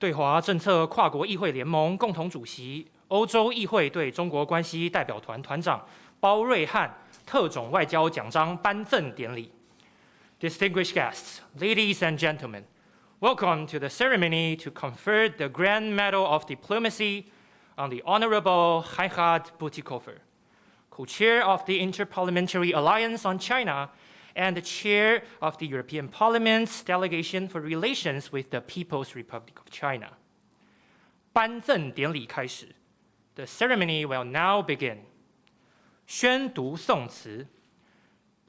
对华政策跨国议会联盟共同主席、欧洲议会对中国关系代表团团长包瑞汉特种外交奖章颁赠典礼。Distinguished guests, ladies and gentlemen, welcome to the ceremony to confer the Grand Medal of Diplomacy on the Honorable Reinhard Bütikofer, co-chair of the Interparliamentary Alliance on China and the chair of the European Parliament's Delegation for Relations with the People's Republic of China. 颁赠典礼开始 The ceremony will now begin. 宣读宋词。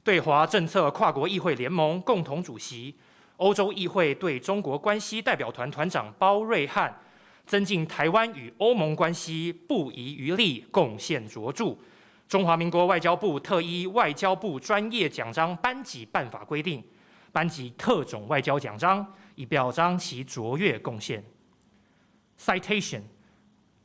对华政策跨国议会联盟共同主席、欧洲议会对中国关系代表团团长包瑞汉，增进台湾与欧盟关系不遗余力，贡献卓著。中华民国外交部特依外交部专业奖章颁给办法规定，颁给特种外交奖章，以表彰其卓越贡献。Citation: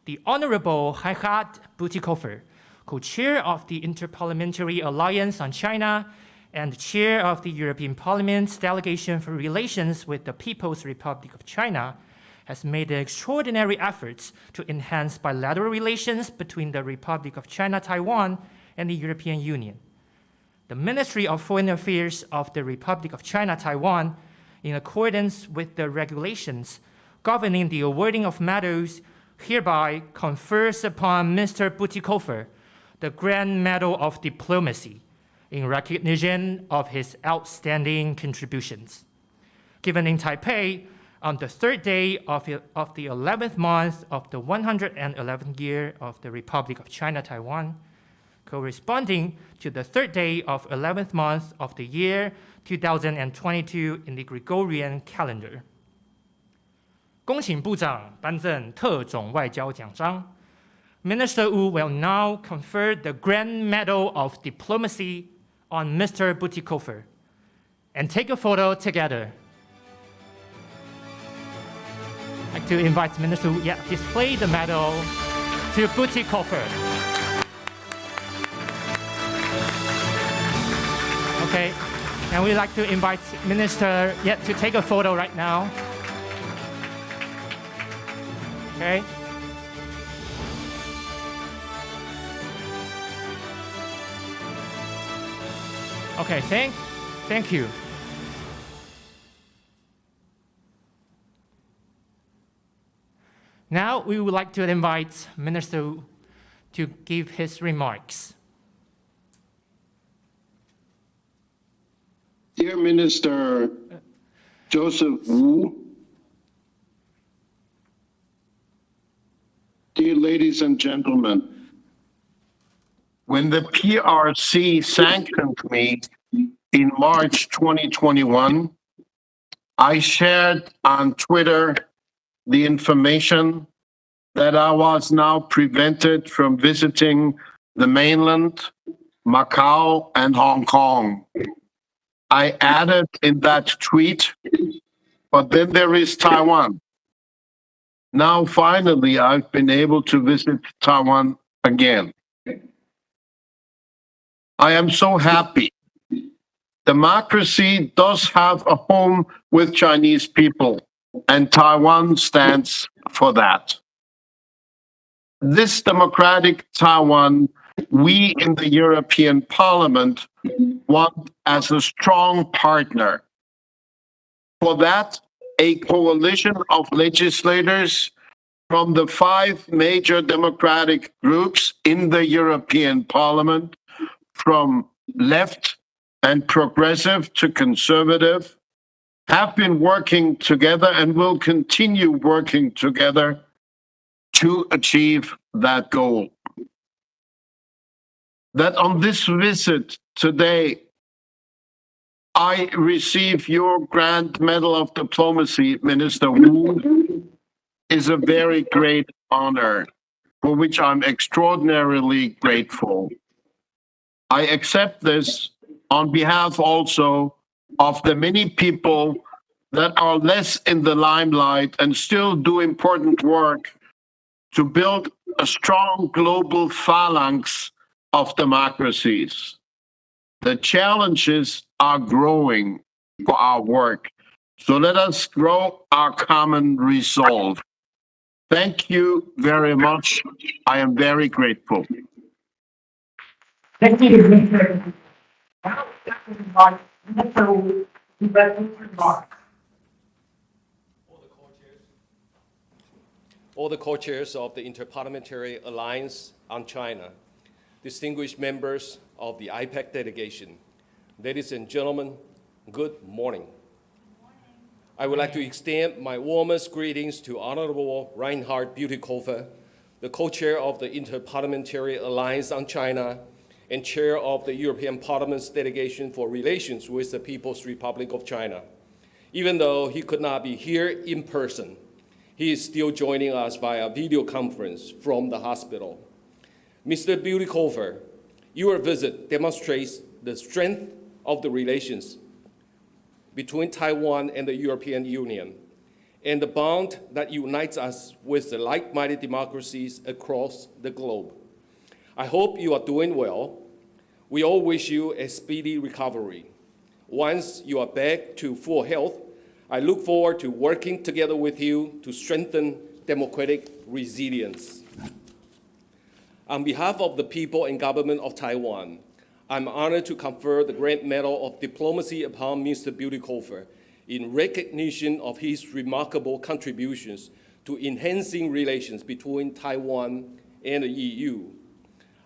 The Honorable Reinhard Bütikofer, co-chair of the Interparliamentary Alliance on China and chair of the European Parliament's Delegation for Relations with the People's Republic of China, has made extraordinary efforts to enhance bilateral relations between the Republic of China, Taiwan, and the European Union. The Ministry of Foreign Affairs of the Republic of China, Taiwan, in accordance with the regulations governing the awarding of medals, hereby confers upon Mr. Bütikofer the Grand Medal of Diplomacy in recognition of his outstanding contributions. Given in Taipei, on the third day of the 11th month of the 111th year of the Republic of China, Taiwan, corresponding to the third day of 11th month of the year 2022 in the Gregorian calendar. 恭请部长颁赠特种外交奖章。Minister Wu will now confer the Grand Medal of Diplomacy on Mr. Bütikofer and take a photo together. I'd like to invite Minister Wu, display the medal to Bütikofer. Okay, and we'd like to invite Minister to take a photo right now. Okay. Okay, thank you. Now we would like to invite Minister Wu to give his remarks. Dear Minister Joseph Wu, dear ladies and gentlemen, when the PRC sanctioned me in March 2021, I shared on Twitter the information that I was now prevented from visiting the mainland, Macau, and Hong Kong. I added in that tweet, but then there is Taiwan. Now, finally, I've been able to visit Taiwan again. I am so happy. Democracy does have a home with Chinese people, and Taiwan stands for that. This democratic Taiwan, we in the European Parliament want as a strong partner. For that, a coalition of legislators from the 5 major democratic groups in the European Parliament, from left and progressive to conservative, have been working together and will continue working together to achieve that goal. That on this visit today, I receive your Grand Medal of Diplomacy, Minister Wu, is a very great honor, for which I'm extraordinarily grateful. I accept this on behalf also of the many people that are less in the limelight and still do important work to build a strong global phalanx of democracies. The challenges are growing for our work So let us grow our common resolve. Thank you very much. I am very grateful. Thank you, Mr. Now, Mr. Remark. All the co-chairs of the Interparliamentary Alliance on China, distinguished members of the Ipac delegation, ladies and gentlemen, good morning. I would like to extend my warmest greetings to Honorable Reinhard Bütikofer, the co-chair of the Interparliamentary Alliance on China and chair of the European Parliament's delegation for relations with the People's Republic of China. Even though he could not be here in person, he is still joining us via video conference from the hospital. Mr. Bütikofer, your visit demonstrates the strength of the relations between Taiwan and the European Union, and the bond that unites us with the like-minded democracies across the globe. I hope you are doing well. We all wish you a speedy recovery. Once you are back to full health, I look forward to working together with you to strengthen democratic resilience. On behalf of the people and government of Taiwan, I'm honored to confer the Grand Medal of Diplomacy upon Mr. Bütikofer in recognition of his remarkable contributions to enhancing relations between Taiwan and the EU.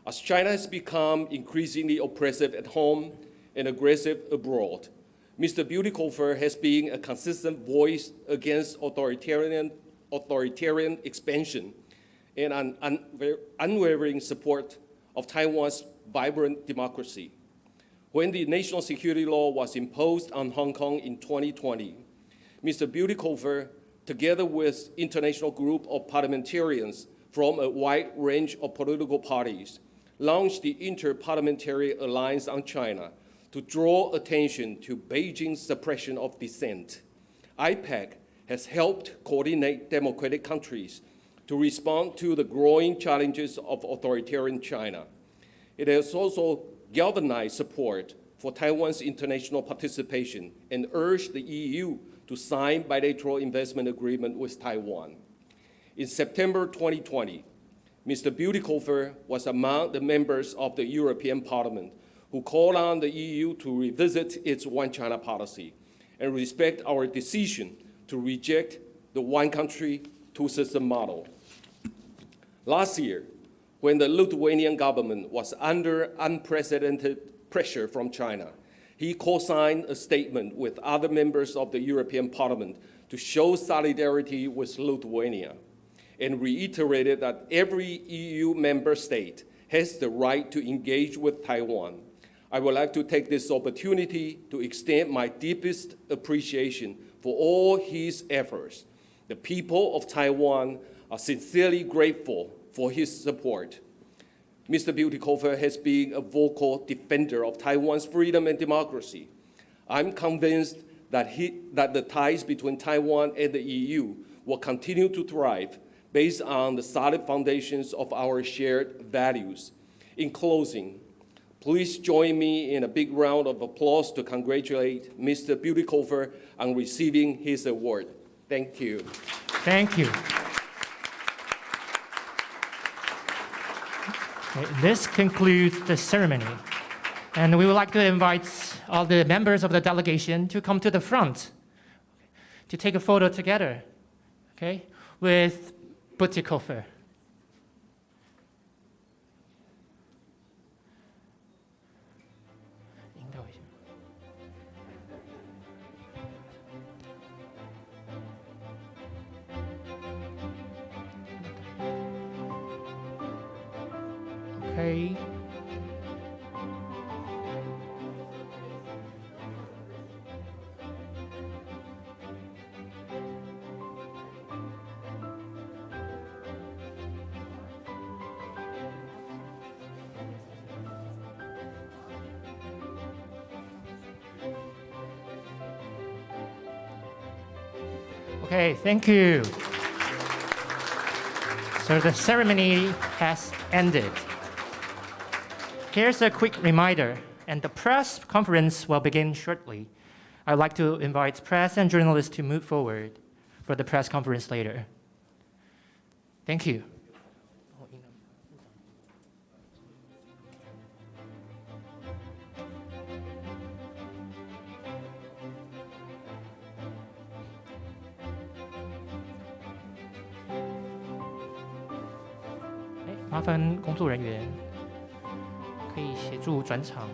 As China has become increasingly oppressive at home and aggressive abroad, Mr. Bütikofer has been a consistent voice against authoritarian expansion and an unwavering support of Taiwan's vibrant democracy. When the national security law was imposed on Hong Kong in 2020, Mr. Bütikofer, together with international group of parliamentarians from a wide range of political parties, launched the Interparliamentary Alliance on China to draw attention to Beijing's suppression of dissent. Ipac has helped coordinate democratic countries to respond to the growing challenges of authoritarian China. It has also galvanized support for Taiwan's international participation and urged the EU to sign bilateral investment agreement with Taiwan. In September 2020, Mr. Bütikofer was among the members of the European Parliament who called on the EU to revisit its one China policy and respect our decision to reject the one country, two system model. Last year, when the Lithuanian government was under unprecedented pressure from China, he co-signed a statement with other members of the European Parliament to show solidarity with Lithuania and reiterated that every EU member state has the right to engage with Taiwan. I would like to take this opportunity to extend my deepest appreciation for all his efforts. The people of Taiwan are sincerely grateful for his support. Mr. Bütikofer has been a vocal defender of Taiwan's freedom and democracy. I'm convinced that the ties between Taiwan and the EU will continue to thrive based on the solid foundations of our shared values. In closing, please join me in a big round of applause to congratulate Mr. Bütikofer on receiving his award. Thank you. Thank you. Okay, this concludes the ceremony. And we would like to invite all the members of the delegation to come to the front to take a photo together, okay, with Bütikofer. Okay. Okay, thank you. So the ceremony has ended. Here's a quick reminder, and the press conference will begin shortly. I'd like to invite press and journalists to move forward for the press conference later. Thank you. 麻烦工作人员可以协助转场。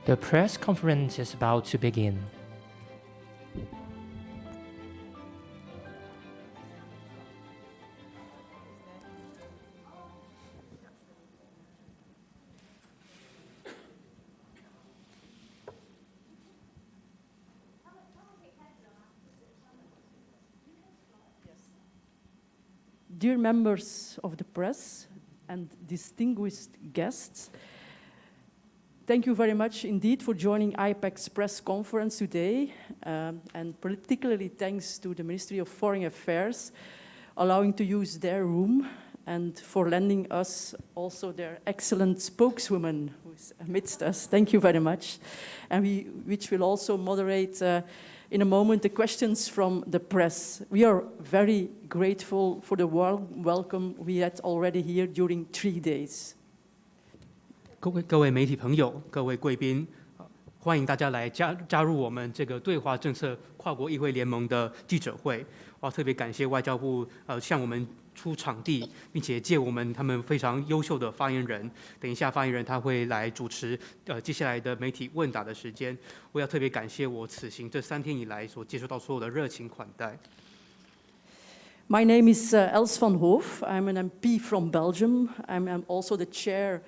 The press conference is about to begin. Dear members of the press and distinguished guests, thank you very much indeed for joining Ipac's press conference today, and particularly thanks to the Ministry of Foreign Affairs allowing to use their room and for lending us also their excellent spokeswoman who is amidst us. Thank you very much. And which will also moderate in a moment the questions from the press. We are very grateful for the warm welcome we had already here during 3 days. 各位媒体朋友，各位贵宾，欢迎大家来加入我们这个对华政策跨国议会联盟的记者会。我要特别感谢外交部向我们出场地，并且借我们他们非常优秀的发言人。等一下，发言人他会来主持接下来的媒体问答的时间。我要特别感谢我此行这3天以来所接受到所有的热情款待。My name is Els van Hoof. I'm an MP from Belgium. I'm also the chair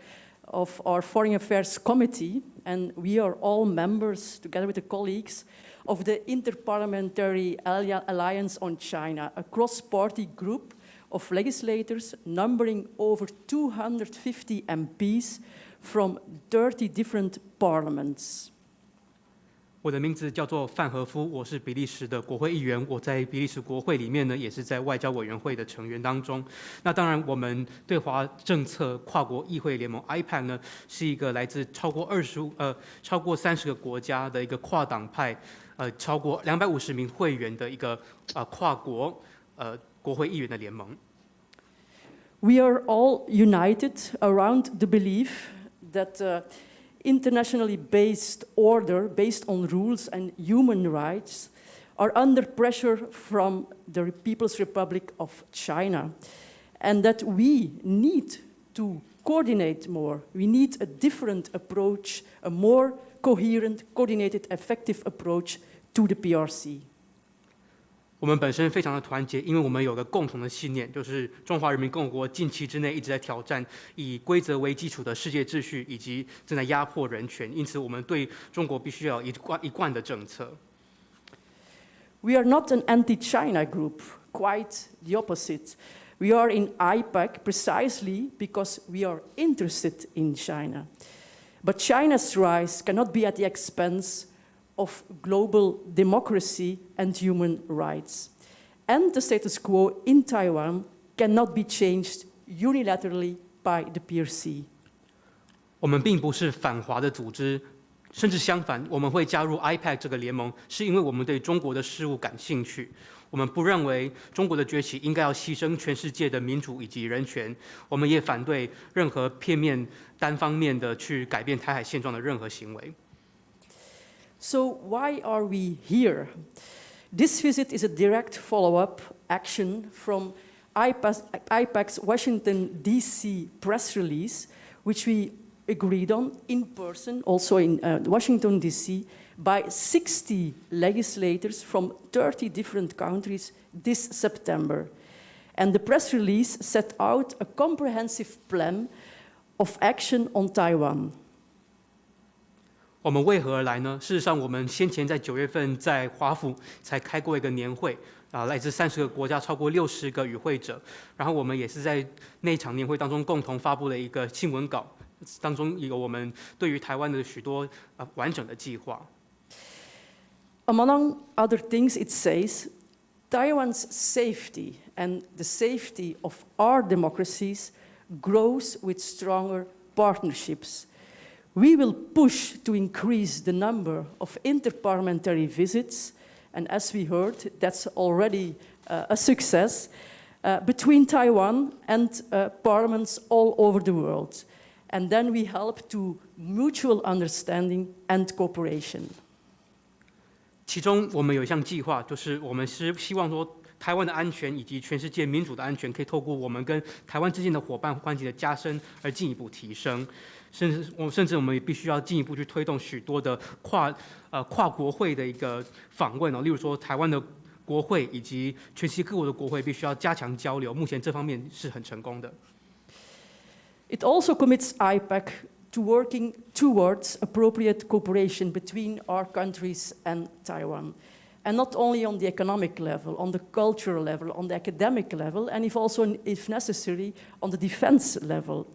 of our Foreign Affairs Committee, and we are all members, together with the colleagues, of the Interparliamentary Alliance on China, a cross-party group of legislators numbering over 250 MPs from 30 different parliaments. 我的名字叫做范和夫，我是比利时的国会议员。我在比利时国会里面呢，也是在外交委员会的成员当中。那当然，我们对华政策跨国议会联盟 Ipac 呢，是一个来自超过30个国家的一个跨党派，超过250名会员的一个跨国国会议员的联盟。We are all united around the belief that internationally based order based on rules and human rights are under pressure from the People's Republic of China, and that we need to coordinate more. We need a different approach, a more coherent, coordinated, effective approach to the PRC. 我们本身非常的团结，因为我们有个共同的信念，就是中华人民共和国近期之内一直在挑战以规则为基础的世界秩序，以及正在压迫人权。因此，我们对中国必须要有一贯的政策。We are not an anti-China group, quite the opposite. We are in Ipac precisely because we are interested in China. But China's rise cannot be at the expense of global democracy and human rights. And the status quo in Taiwan cannot be changed unilaterally by the PRC. 我们并不是反华的组织，甚至相反，我们会加入 Ipac 这个联盟，是因为我们对中国的事务感兴趣。我们不认为中国的崛起应该要牺牲全世界的民主以及人权。我们也反对任何片面、单方面的去改变台海现状的任何行为。So why are we here? This visit is a direct follow-up action from Ipac's Washington, D.C. press release, which we agreed on in person, also in Washington, D.C., by 60 legislators from 30 different countries this September. And the press release set out a comprehensive plan of action on Taiwan. 我们为何而来呢？事实上，我们先前在9月份在华府才开过一个年会，来自30个国家，超过60个与会者。然后我们也是在那场年会当中共同发布了一个新闻稿，当中有我们对于台湾的许多完整的计划。Among other things, it says, Taiwan's safety and the safety of our democracies grows with stronger partnerships. We will push to increase the number of interparliamentary visits, and as we heard, that's already a success, between Taiwan and parliaments all over the world. And then we help to mutual understanding and cooperation. 其中我们有一项计划，就是我们是希望说台湾的安全以及全世界民主的安全，可以透过我们跟台湾之间的伙伴关系的加深而进一步提升。甚至我们也必须要进一步去推动许多的跨国会的一个访问哦，例如说台湾的国会以及全世界各国的国会必须要加强交流，目前这方面是很成功的。It also commits Ipac to working towards appropriate cooperation between our countries and Taiwan, and not only on the economic level, on the cultural level, on the academic level, and if necessary, on the defense level.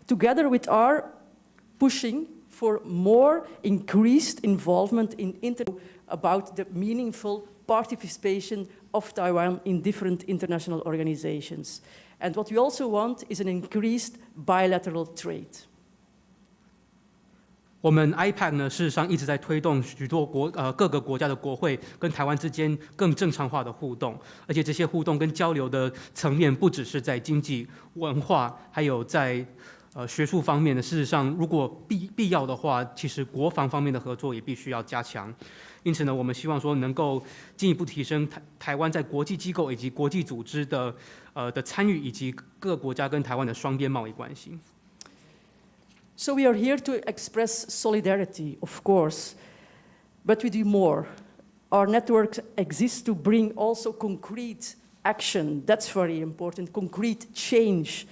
Together with our pushing for more increased involvement in about the meaningful participation of Taiwan in different international organizations. And what we also want is an increased bilateral trade. 我们 Ipac 呢，事实上一直在推动许多各个国家的国会跟台湾之间更正常化的互动，而且这些互动跟交流的层面不只是在经济、文化，还有在学术方面的。事实上，如果必要的话，其实国防方面的合作也必须要加强。因此呢，我们希望说能够进一步提升台湾在国际机构以及国际组织的参与，以及各个国家跟台湾的双边贸易关系。So we are here to express solidarity, of course, but we do more. Our network exists to bring also concrete action. That's very important, concrete change.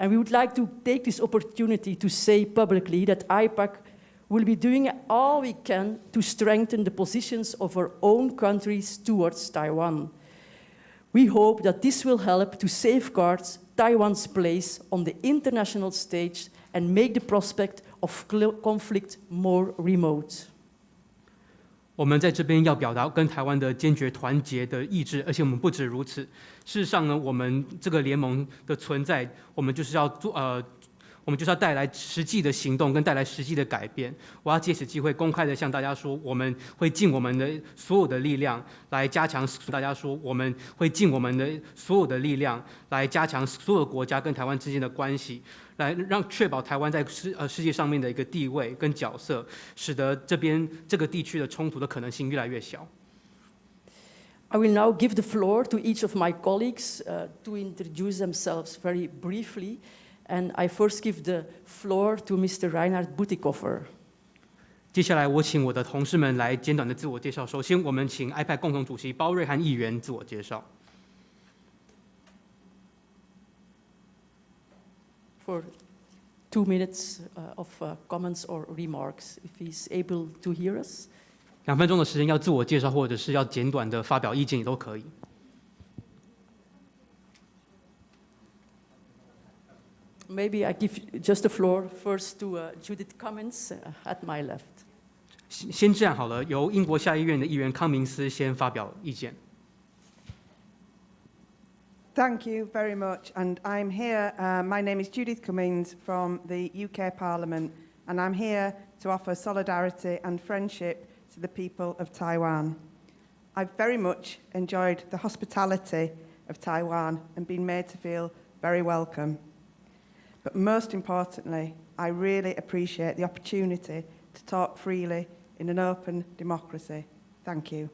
And we would like to take this opportunity to say publicly that Ipac will be doing all we can to strengthen the positions of our own countries towards Taiwan. We hope that this will help to safeguard Taiwan's place on the international stage and make the prospect of conflict more remote. 我们在这边要表达跟台湾的坚决团结的意志，而且我们不止如此。事实上呢，我们这个联盟的存在，我们就是要带来实际的行动，跟带来实际的改变。我要借此机会公开的向大家说，我们会尽我们的所有的力量来加强。大家说，我们会尽我们的所有的力量来加强所有国家跟台湾之间的关系，来确保台湾在世界上面的一个地位跟角色，使得这个地区的冲突的可能性越来越小。I will now give the floor to each of my colleagues to introduce themselves very briefly. And I first give the floor to Mr. Reinhard Butikofer. 接下来，我请我的同事们来简短的自我介绍。首先，我们请 Ipac 共同主席包瑞汉议员自我介绍。For 2 minutes of comments or remarks, if he's able to hear us. 2分钟的时间要自我介绍，或者是要简短的发表意见也都可以。Maybe I give just the floor first to Judith Cummins at my left. 先这样好了，由英国下议院的议员康明斯先发表意见。Thank you very much. And I'm here, my name is Judith Cummins from the UK Parliament, and I'm here to offer solidarity and friendship to the people of Taiwan. I've very much enjoyed the hospitality of Taiwan and been made to feel very welcome. But most importantly, I really appreciate the opportunity to talk freely in an open democracy. Thank you.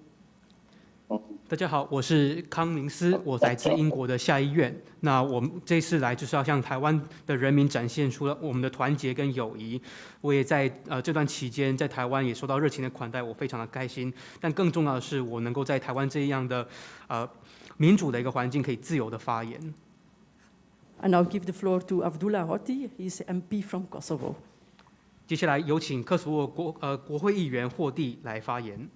大家好，我是康明斯，我来自英国的下议院。那我们这次来就是要向台湾的人民展现出了我们的团结跟友谊。我也在这段期间在台湾也受到热情的款待，我非常的开心。但更重要的是，我能够在台湾这样的民主的一个环境，可以自由的发言。And I'll give the floor to Abdullah Hoti. He's MP from Kosovo. 接下来有请科索沃国会议员霍蒂来发言。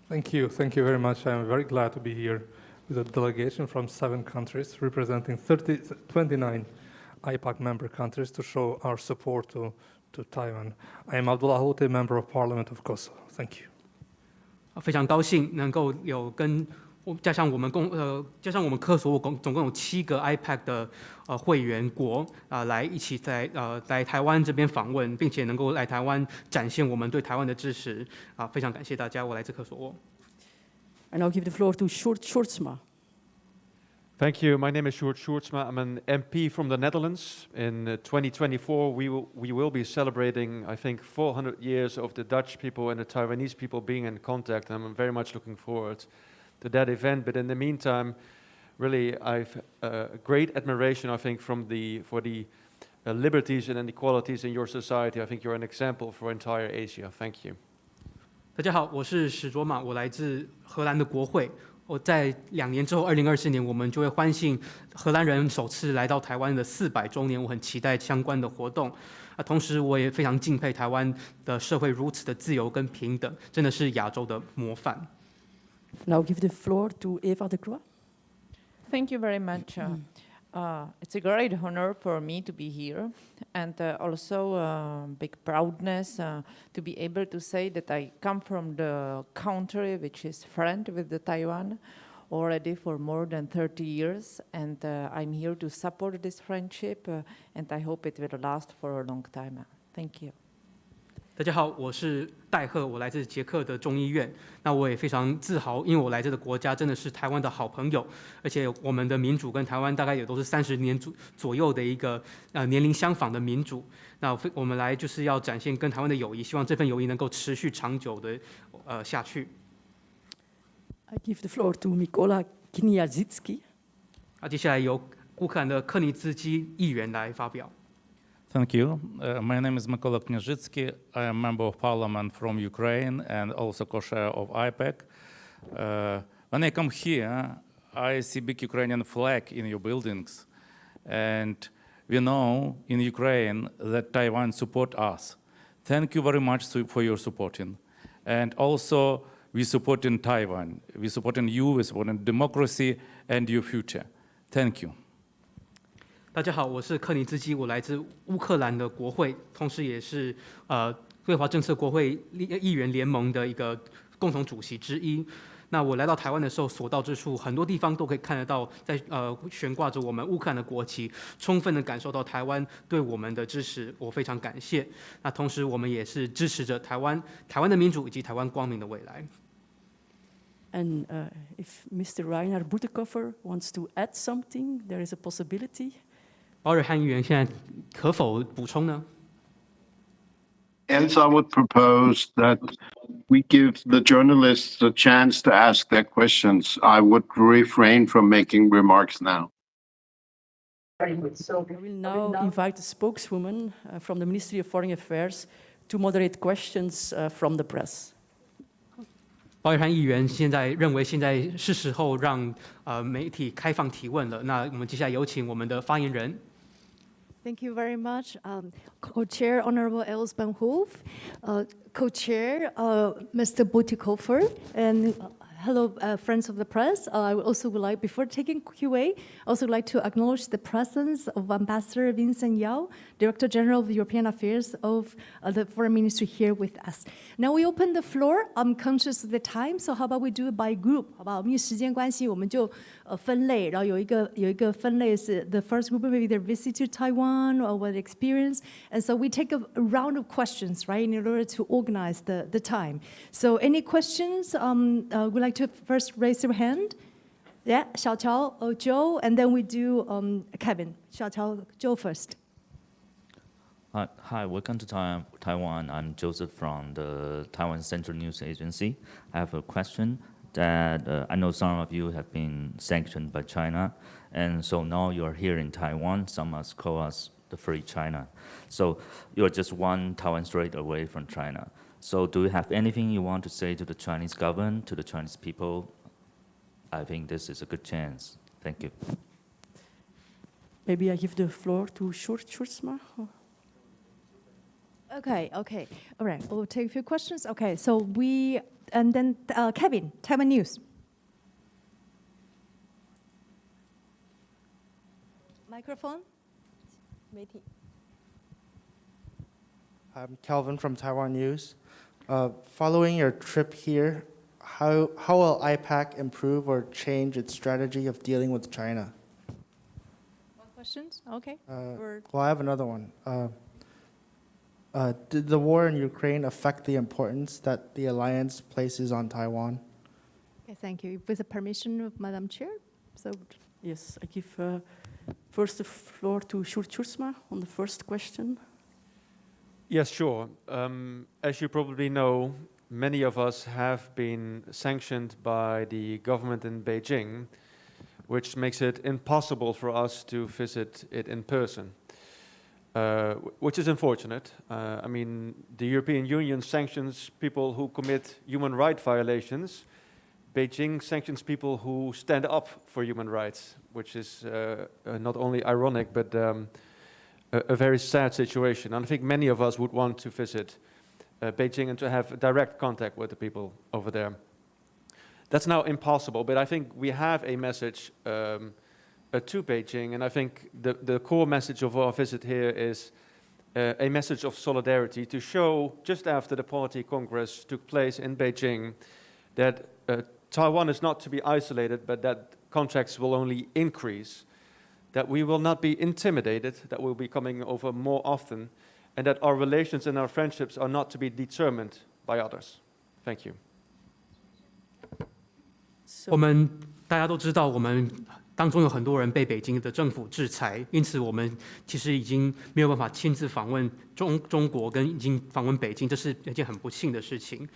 Thank you very much. I'm very glad to be here with a delegation from 7 countries representing 29 Ipac member countries to show our support to Taiwan. I am Abdullah Hoti, Member of Parliament of Kosovo. Thank you. 非常高兴能够有加上我们科索沃总共有7个 Ipac 的会员国来一起来台湾这边访问，并且能够来台湾展现我们对台湾的支持非常感谢大家，我来自科索沃。And I'll give the floor to Sjoerd Sjoerdsma. Thank you. My name is Sjoerd Sjoerdsma. I'm an MP from the Netherlands. In 2024, we will be celebrating, I think, 400 years of the Dutch people and the Taiwanese people being in contact. And I'm very much looking forward that event. But in the meantime, really, I've great admiration, I think, for the liberties and inequalities in your society. I think you're an example for entire Asia. Thank you. 大家好，我是史卓玛，我来自荷兰的国会。我在2年之后，2024年，我们就会欢庆荷兰人首次来到台湾的400周年。我很期待相关的活动。同时我也非常敬佩台湾的社会如此的自由跟平等，真的是亚洲的模范。Now give the floor to Eva de Croix. Thank you very much. It's a great honor for me to be here, and also big proudness to be able to say that I come from the country which is friend with the Taiwan already for more than 30 years, and I'm here to support this friendship, and I hope it will last for a long time. Thank you. 大家好，我是戴赫，我来自捷克的众议院。那我也非常自豪，因为我来自的国家真的是台湾的好朋友，而且我们的民主跟台湾大概也都是30年左右的一个年龄相仿的民主。那我们来就是要展现跟台湾的友谊，希望这份友谊能够持续长久的下去。I give the floor to Mikola Kniazicki. 接下来由乌克兰的克尼兹基议员来发表。Thank you. My name is Mykola Kniazicki. I am member of parliament from Ukraine and also co-chair of Ipac. When I come here, I see big Ukrainian flag in your buildings. And we know in Ukraine that Taiwan support us. Thank you very much for your supporting. And also, we support in Taiwan. We support in you, we support in democracy and your future. Thank you. 大家好，我是克尼兹基，我来自乌克兰的国会，同时也是对华政策国会议员联盟的一个共同主席之一。那我来到台湾的时候，所到之处，很多地方都可以看得到，在悬挂着我们乌克兰的国旗，充分的感受到台湾对我们的支持，我非常感谢。那同时，我们也是支持着台湾的民主以及台湾光明的未来。And if Mr. Rainer Boetekoffer wants to add something, there is a possibility. 保尔汉议员现在可否补充呢？ Hence, I would propose that we give the journalists a chance to ask their questions. I would refrain from making remarks now. I will now invite the spokeswoman from the Ministry of Foreign Affairs to moderate questions from the press. 保尔汉议员现在认为现在是时候让媒体开放提问了。那我们接下来有请我们的发言人。 Thank you very much. Co-Chair Honorable Els van Hoof, Co-Chair Mr. Boetekoffer, and hello, friends of the press. I also would like, before taking QA, also like to acknowledge the presence of Ambassador Vincent Yao, Director General of European Affairs of the Foreign Ministry here with us. Now we open the floor. I'm conscious of the time, so how about we do it by group? 好吧，我们因为时间关系，我们就分类，然后有一个分类是 the first group maybe their visit to Taiwan or what experience, and so we take a round of questions, right, in order to organize the time. So any questions? Would like to first raise your hand? Yeah, Xiaoqiao or Joe, and then we do Kevin. Xiaoqiao, Joe first. Hi, welcome to Taiwan. I'm Joseph from the Taiwan Central News Agency. I have a question that I know some of you have been sanctioned by China, and so now you're here in Taiwan. Some must call us the free China. So you're just one Taiwan strait away from China. So do you have anything you want to say to the Chinese government, to the Chinese people? I think this is a good chance. Thank you. Maybe I give the floor to Schurzma. Okay. All right, we'll take a few questions. Okay, so and then Kevin, Taiwan News. Microphone. I'm Kelvin from Taiwan News. Following your trip here, how will Ipac improve or change its strategy of dealing with China? More questions? Okay. Well, I have another one. Did the war in Ukraine affect the importance that the alliance places on Taiwan? Okay, thank you. With the permission of Madam Chair. So, yes, I give first the floor to Schurzma on the first question. Yes, sure. As you probably know, many of us have been sanctioned by the government in Beijing, which makes it impossible for us to visit it in person, which is unfortunate. I mean, the European Union sanctions people who commit human rights violations. Beijing sanctions people who stand up for human rights, which is not only ironic, but a very sad situation. And I think many of us would want to visit Beijing and to have direct contact with the people over there. That's now impossible, but I think we have a message to Beijing, and I think the core message of our visit here is a message of solidarity to show, just after the Party Congress took place in Beijing, that Taiwan is not to be isolated, but that contacts will only increase, that we will not be intimidated, that we'll be coming over more often, and that our relations and our friendships are not to be determined by others. Thank you. 我们大家都知道，我们当中有很多人被北京的政府制裁，因此我们其实已经没有办法亲自访问中国，跟已经访问北京，这是一件很不幸的事情。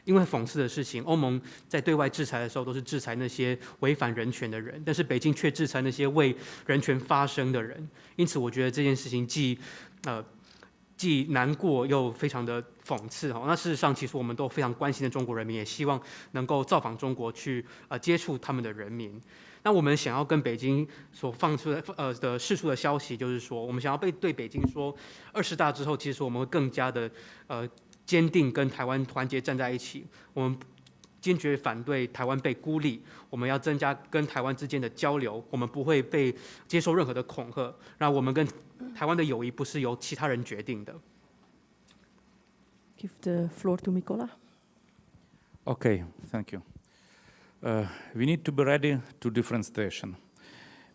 因为讽刺的事情，欧盟在对外制裁的时候都是制裁那些违反人权的人，但是北京却制裁那些为人权发声的人。因此，我觉得这件事情既难过又非常的讽刺哈。那事实上，其实我们都非常关心的中国人民，也希望能够造访中国去接触他们的人民。那我们想要跟北京所放出的释出的消息，就是说，我们想要对北京说，20大之后，其实我们会更加的坚定跟台湾团结站在一起。我们坚决反对台湾被孤立，我们要增加跟台湾之间的交流，我们不会被接受任何的恐吓。那我们跟台湾的友谊不是由其他人决定的。Give the floor to Mykola. Okay, thank you. We need to be ready to different station.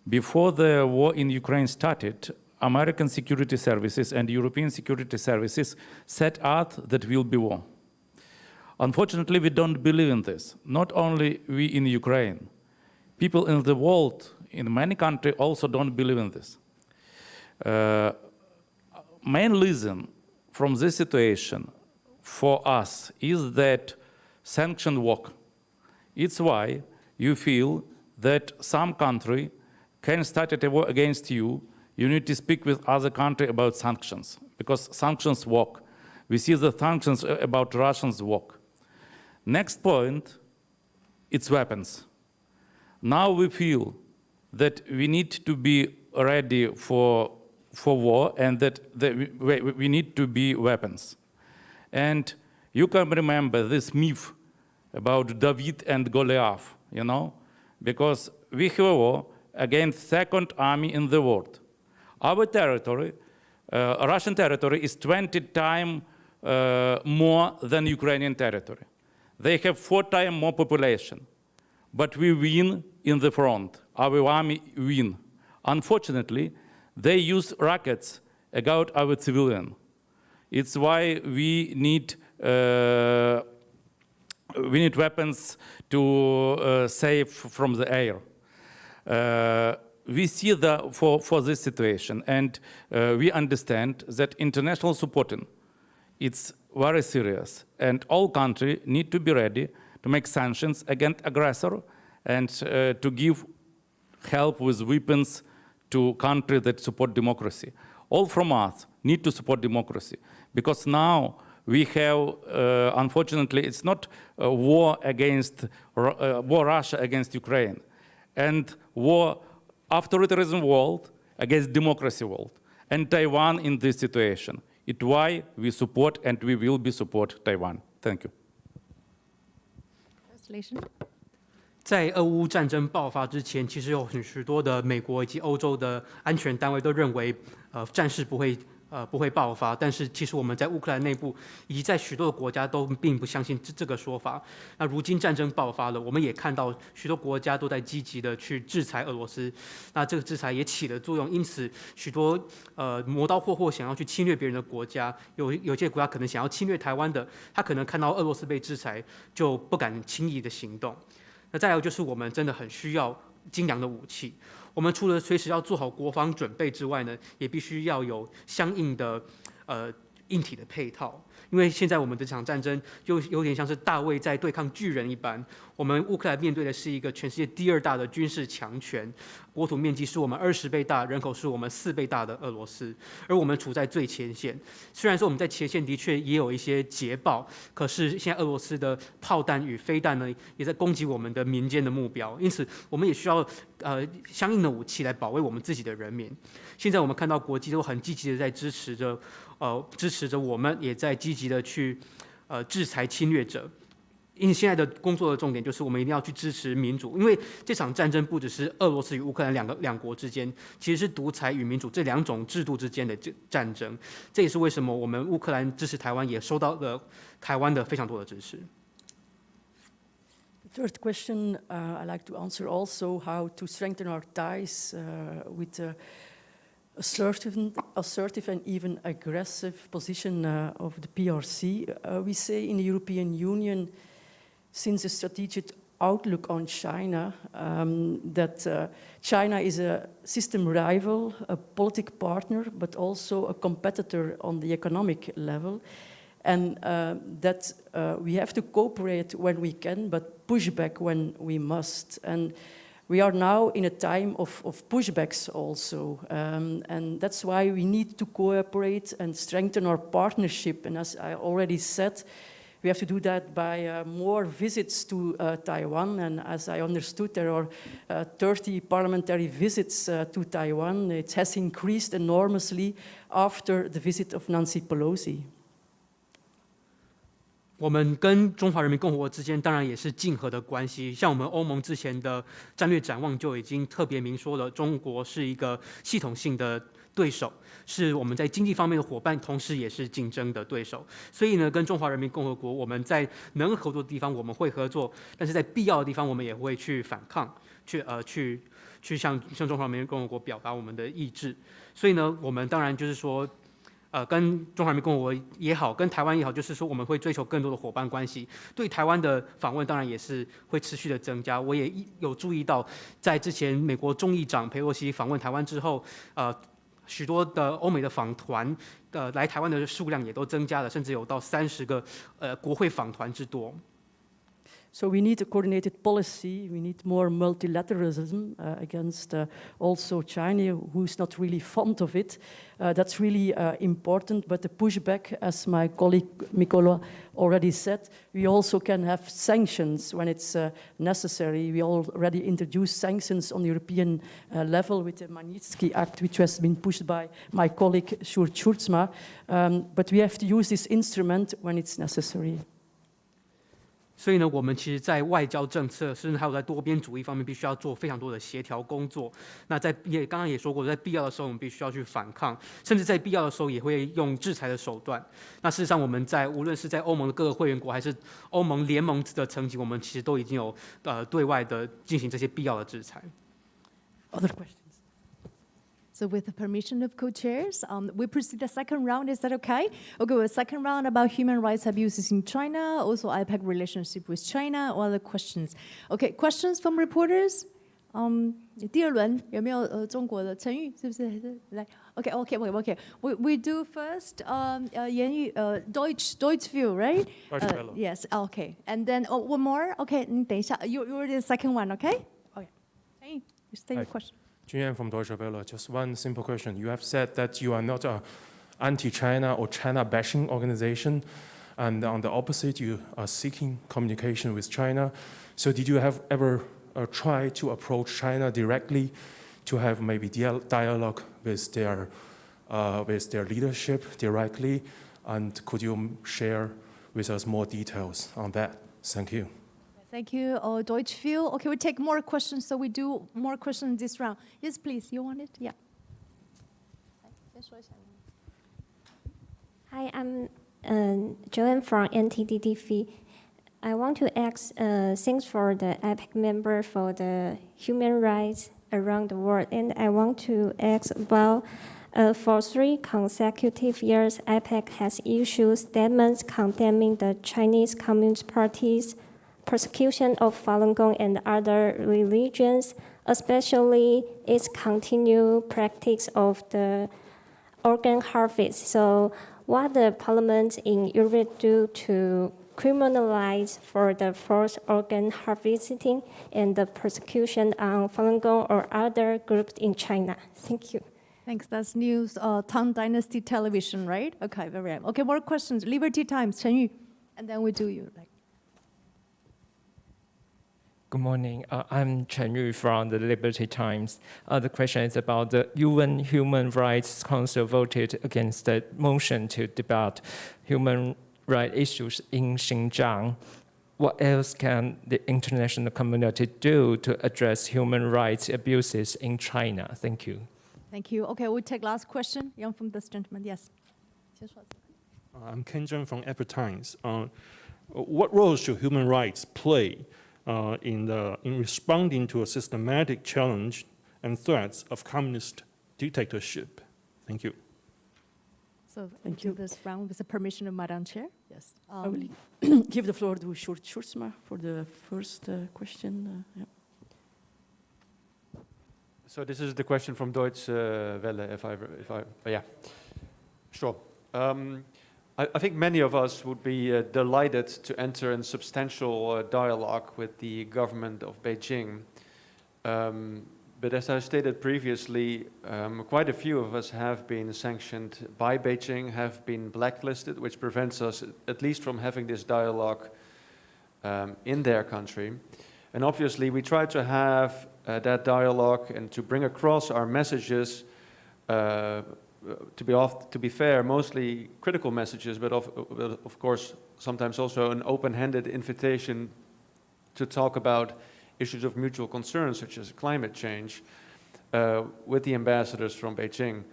Before the war in Ukraine started, American security services and European security services set out that will be war. Unfortunately, we don't believe in this. Not only we in Ukraine, people in the world, in many countries also don't believe in this. Main reason from this situation for us is that sanctions work. It's why you feel that some country can start a war against you. You need to speak with other country about sanctions, because sanctions work. We see the sanctions about Russians work. Next point, it's weapons. Now we feel that we need to be ready for war, and that we need to be weapons. And you can remember this myth about David and Goliath, you know, because we have a war against second army in the world. Our territory, Russian territory, is 20 times more than Ukrainian territory. They have 4 times more population, but we win in the front. Our army win. Unfortunately, they use rockets against our civilian. It's why we need weapons to save from the air. We see for this situation, and we understand that international supporting, it's very serious, and all countries need to be ready to make sanctions against aggressor and to give help with weapons to countries that support democracy. All from us need to support democracy, because now we have, unfortunately, it's not a war against war Russia against Ukraine, and war authoritarian world against democracy world, and Taiwan in this situation. It's why we support and we will be support Taiwan. Thank you. Translation. 在俄乌战争爆发之前，其实有许多的美国以及欧洲的安全单位都认为，战事不会爆发。但是其实我们在乌克兰内部以及在许多的国家都并不相信这个说法。那如今战争爆发了，我们也看到许多国家都在积极的去制裁俄罗斯。那这个制裁也起了作用，因此许多磨刀霍霍想要去侵略别人的国家，有些国家可能想要侵略台湾的，他可能看到俄罗斯被制裁就不敢轻易的行动。那再来就是我们真的很需要精良的武器。我们除了随时要做好国防准备之外呢，也必须要有相应的硬体的配套。因为现在我们这场战争就有点像是大卫在对抗巨人一般，我们乌克兰面对的是一个全世界第2大的军事强权，国土面积是我们20倍大，人口是我们4倍大的俄罗斯，而我们处在最前线。虽然说我们在前线的确也有一些捷报，可是现在俄罗斯的炮弹与飞弹呢，也在攻击我们的民间的目标，因此我们也需要相应的武器来保卫我们自己的人民。现在我们看到国际都很积极的在支持着我们，也在积极的去制裁侵略者。因为现在的工作的重点就是我们一定要去支持民主，因为这场战争不只是俄罗斯与乌克兰两国之间，其实是独裁与民主这2种制度之间的战争。这也是为什么我们乌克兰支持台湾，也收到了台湾的非常多的支持。The third question I'd like to answer also how to strengthen our ties with assertive and even aggressive position of the PRC. We say in the European Union, since the strategic outlook on China, that China is a system rival, a political partner, but also a competitor on the economic level. And that we have to cooperate when we can, but push back when we must. And we are now in a time of pushbacks also. And that's why we need to cooperate and strengthen our partnership. And as I already said, we have to do that by more visits to Taiwan. And as I understood, there are 30 parliamentary visits to Taiwan. It has increased enormously after the visit of Nancy Pelosi. 我们跟中华人民共和国之间当然也是竞合的关系，像我们欧盟之前的战略展望就已经特别明说了，中国是一个系统性的对手，是我们在经济方面的伙伴，同时也是竞争的对手。所以呢，跟中华人民共和国，我们在能合作的地方我们会合作，但是在必要的地方我们也会去反抗，去向中华人民共和国表达我们的意志。所以呢，我们当然就是说。跟中华人民共和国也好，跟台湾也好，就是说我们会追求更多的伙伴关系。对台湾的访问当然也是会持续的增加。我也有注意到，在之前美国众议长裴洛西访问台湾之后，许多的欧美的访团来台湾的数量也都增加了，甚至有到30个国会访团之多。So we need a coordinated policy. We need more multilateralism against also China, who's not really fond of it. That's really important. But the pushback, as my colleague Mikola already said, we also can have sanctions when it's necessary. We already introduced sanctions on the European level with the Magnitsky Act, which has been pushed by my colleague Sjoerd Sjoerdsma. But we have to use this instrument when it's necessary. 所以呢，我们其实在外交政策，甚至还有在多边主义方面，必须要做非常多的协调工作。那刚刚也说过，在必要的时候，我们必须要去反抗，甚至在必要的时候，也会用制裁的手段。那事实上，我们无论是在欧盟的各个会员国，还是欧盟联盟的层级，我们其实都已经有对外的进行这些必要的制裁。Other questions? So with the permission of co-chairs, we proceed the second round. Is that okay? Okay, well, second round about human rights abuses in China, also Ipac relationship with China, or other questions. Okay, questions from reporters? 第二轮有没有中国的成语？是不是？来 ，Okay. We do first 言语Deutsch view, right? Yes. Okay. And then one more. Okay. 你等一下 You're the second one. Okay. Okay. 成语 you state your question. Julian from Deutsche Welle. Just one simple question. You have said that you are not an anti-China or China-bashing organization, and on the opposite, you are seeking communication with China. So did you have ever try to approach China directly to have maybe dialogue with their leadership directly? And could you share with us more details on that? Thank you. Thank you, Deutsch view. Okay, we take more questions, so we do more questions this round. Yes, please. You want it? Yeah. Hi, I'm Joanne from NTD-TV. I want to ask, thanks for the Ipac member for the human rights around the world. And I want to ask about, for 3 consecutive years, Ipac has issued statements condemning the Chinese Communist Party's persecution of Falun Gong and other religions, especially its continued practice of the organ harvest. So what the Parliament in Europe do to criminalize for the forced organ harvesting and the persecution on Falun Gong or other groups in China? Thank you. Thanks. That's news. Tang Dynasty Television, right? Okay, very well. Okay, more questions. Liberty Times, Chen Yu, and then we do you. Good morning. I'm Chen Yu from the Liberty Times. The question is about the UN Human Rights Council voted against the motion to debate human rights issues in Xinjiang. What else can the international community do to address human rights abuses in China? Thank you. Thank you. Okay, we'll take last question. Young from this gentleman, yes. I'm Ken Zheng from Epoch Times. What role should human rights play in responding to a systematic challenge and threats of communist dictatorship? Thank you. So thank you. This round with the permission of Madam Chair. Yes. I will give the floor to Schurzma for the first question. Yeah. So this is the question from Deutsche Welle, yeah, sure. I think many of us would be delighted to enter in substantial dialogue with the government of Beijing. But as I stated previously, quite a few of us have been sanctioned by Beijing, have been blacklisted, which prevents us at least from having this dialogue in their country. And obviously we try to have that dialogue and to bring across our messages, to be fair, mostly critical messages, but of course sometimes also an open-handed invitation to talk about issues of mutual concern such as climate change with the ambassadors from Beijing.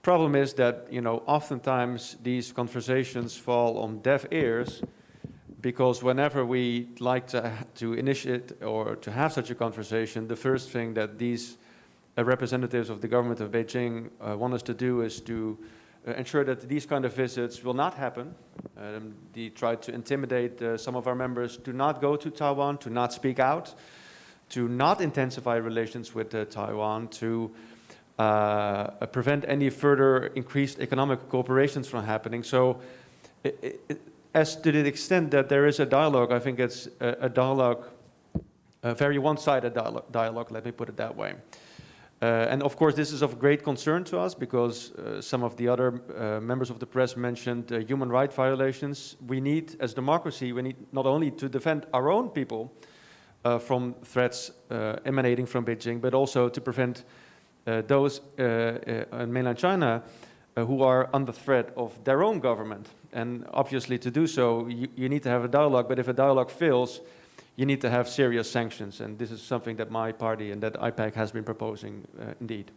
Problem is that, you know, oftentimes these conversations fall on deaf ears, because whenever we like to initiate or to have such a conversation, the first thing that these representatives of the government of Beijing want us to do is to ensure that these kind of visits will not happen. They try to intimidate some of our members to not go to Taiwan, to not speak out, to not intensify relations with Taiwan, to prevent any further increased economic cooperations from happening. So as to the extent that there is a dialogue, I think it's a dialogue, a very one-sided dialogue, let me put it that way. And of course, this is of great concern to us because some of the other members of the press mentioned human rights violations. We need, as democracy, we need not only to defend our own people from threats emanating from Beijing, but also to prevent those in mainland China who are under threat of their own government. And obviously to do so, you need to have a dialogue, but if a dialogue fails, you need to have serious sanctions. And this is something that my party and that Ipac has been proposing indeed.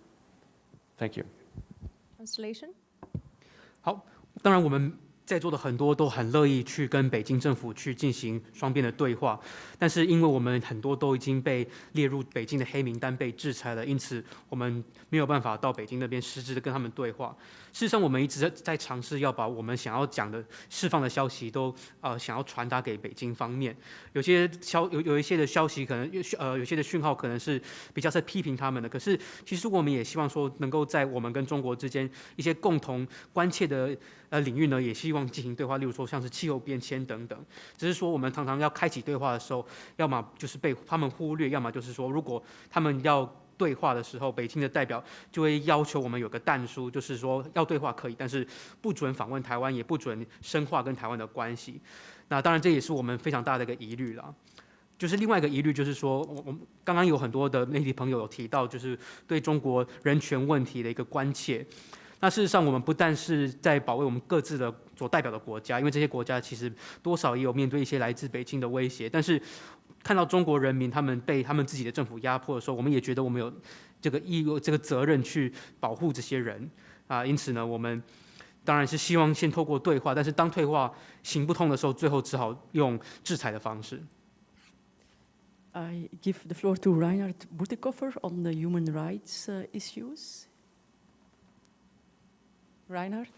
Thank you. Translation? 好，当然我们在座的很多都很乐意去跟北京政府去进行双边的对话，但是因为我们很多都已经被列入北京的黑名单被制裁了，因此我们没有办法到北京那边实质的跟他们对话。事实上，我们一直在尝试要把我们想要讲的释放的消息都想要传达给北京方面。有一些的消息可能有些的讯号可能是比较在批评他们的，可是其实我们也希望说能够在我们跟中国之间一些共同关切的领域呢，也希望进行对话，例如说像是气候变迁等等。只是说我们常常要开启对话的时候，要么就是被他们忽略，要么就是说如果他们要对话的时候，北京的代表就会要求我们有个但书，就是说要对话可以，但是不准访问台湾，也不准深化跟台湾的关系。那当然这也是我们非常大的一个疑虑啦。就是另外一个疑虑，就是说，我们刚刚有很多的媒体朋友有提到，就是对中国人权问题的一个关切。那事实上，我们不但是在保卫我们各自的所代表的国家，因为这些国家其实多少也有面对一些来自北京的威胁，但是看到中国人民他们被他们自己的政府压迫的时候，我们也觉得我们有这个义务、这个责任去保护这些人啊。因此呢，我们当然是希望先透过对话，但是当对话行不通的时候，最后只好用制裁的方式。I give the floor to Reinhard Butikofer on the human rights issues. Reinhard?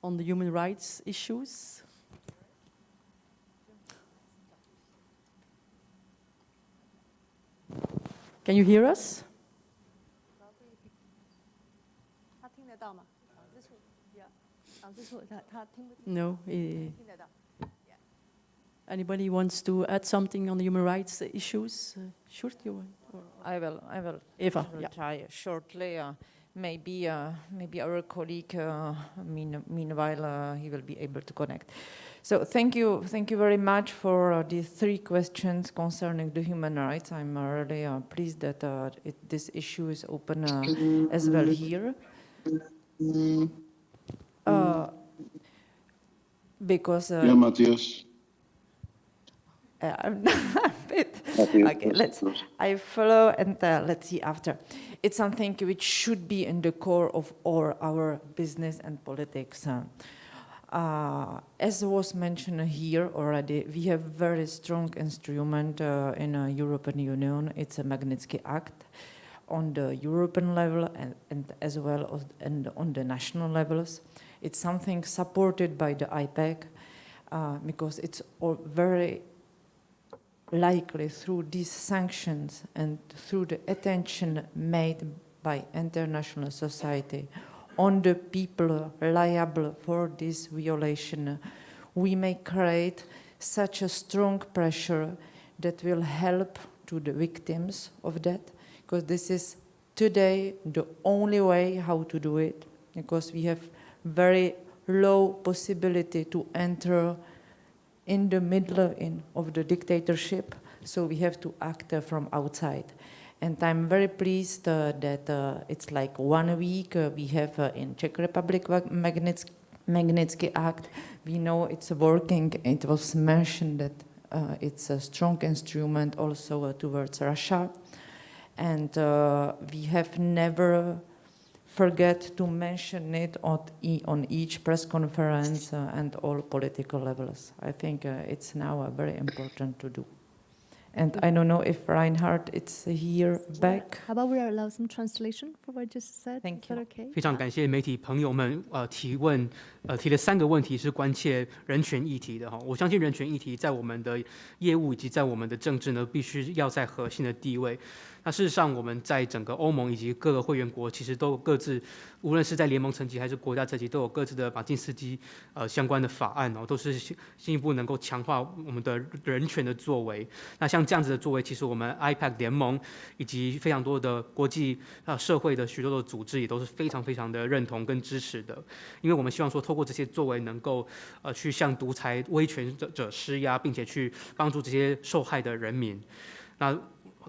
On the human rights issues. Can you hear us? No. Anybody wants to add something on the human rights issues? Sure, you want? I will Eva, try shortly. Maybe our colleague, meanwhile, he will be able to connect. So thank you very much for these 3 questions concerning the human rights. I'm really pleased that this issue is open as well here. Because yeah, Matthias. I'm a bit. Okay, I follow and let's see after. It's something which should be in the core of all our business and politics. As was mentioned here already, we have very strong instrument in the European Union. It's a Magnitsky Act on the European level and as well as on the national levels. It's something supported by the Ipac because it's all very likely through these sanctions and through the attention made by international society on the people liable for this violation, we may create such a strong pressure that will help to the victims of that, because this is today the only way how to do it, because we have very low possibility to enter in the middle of the dictatorship, so we have to act from outside. And I'm very pleased that it's like 1 week we have in Czech Republic Magnitsky Act. We know it's working. It was mentioned that it's a strong instrument also towards Russia. And we have never forget to mention it on each press conference and all political levels. I think it's now very important to do. And I don't know if Reinhard is here back. How about we allow some translation for what I just said? Thank you. you. Is that okay? 非常感谢媒体朋友们提了3个问题，是关切人权议题的哈。我相信人权议题在我们的业务以及在我们的政治呢，必须要在核心的地位。那事实上，我们在整个欧盟以及各个会员国，其实都有各自，无论是在联盟层级还是国家层级，都有各自的马金斯基相关的法案哦，都是进一步能够强化我们的人权的作为。那像这样子的作为，其实我们 Ipac 联盟以及非常多的国际社会的许多的组织也都是非常非常的认同跟支持的，因为我们希望说，透过这些作为，能够去向独裁威权者施压，并且去帮助这些受害的人民。那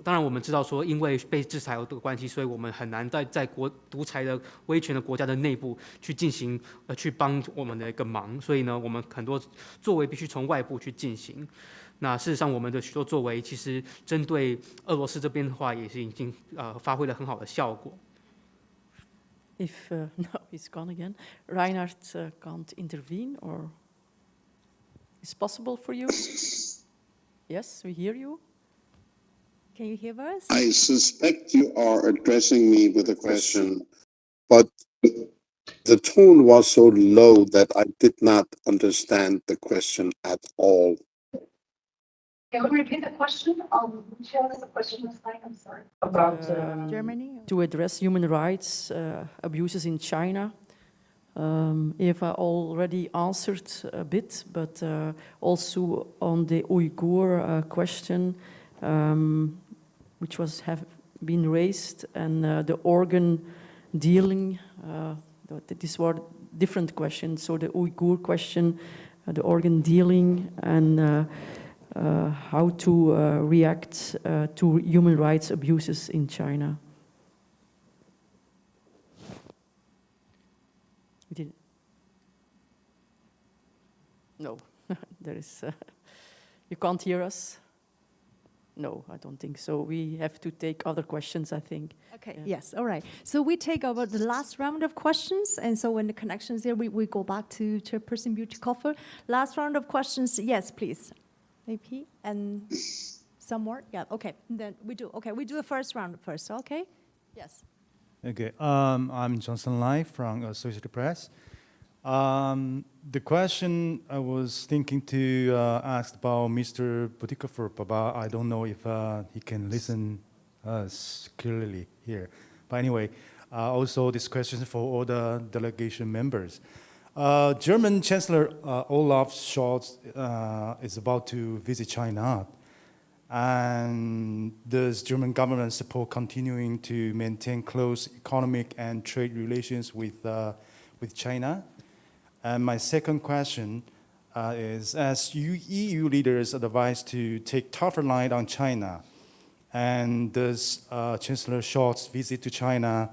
当然，我们知道说，因为被制裁的关系，所以我们很难在独裁的威权的国家的内部去进行去帮我们的一个忙。所以呢，我们很多作为必须从外部去进行。那事实上，我们的许多作为其实针对俄罗斯这边的话，也是已经发挥了很好的效果。If no, he's gone again. Reinhard can't intervene, or is possible for you? Yes, we hear you. Can you hear us? I suspect you are addressing me with a question, but the tone was so low that I did not understand the question at all. Can we repeat the question? Which one is the question this time? I'm sorry. About Germany? To address human rights abuses in China. Eva already answered a bit, but also on the Uyghur question, which have been raised, and the organ dealing. These were different questions. So the Uyghur question, the organ dealing, and how to react to human rights abuses in China. We didn't. No, there is. You can't hear us. No, I don't think so. We have to take other questions, I think. Okay, yes, all right. So we take over the last round of questions, and so when the connection's there, we go back to Chairperson Butikhofer. Last round of questions, yes, please. AP, and some more? Yeah, okay, then we do the first round first, okay? Yes. Okay, I'm Johnson Lai from Associated Press. The question I was thinking to ask about Mr. Butikhofer, but I don't know if he can listen clearly here. But anyway, also this question is for all the delegation members. German Chancellor Olaf Scholz is about to visit China. And does German government support continuing to maintain close economic and trade relations with China? And my second question is, as EU leaders advise to take tougher line on China, and does Chancellor Scholz's visit to China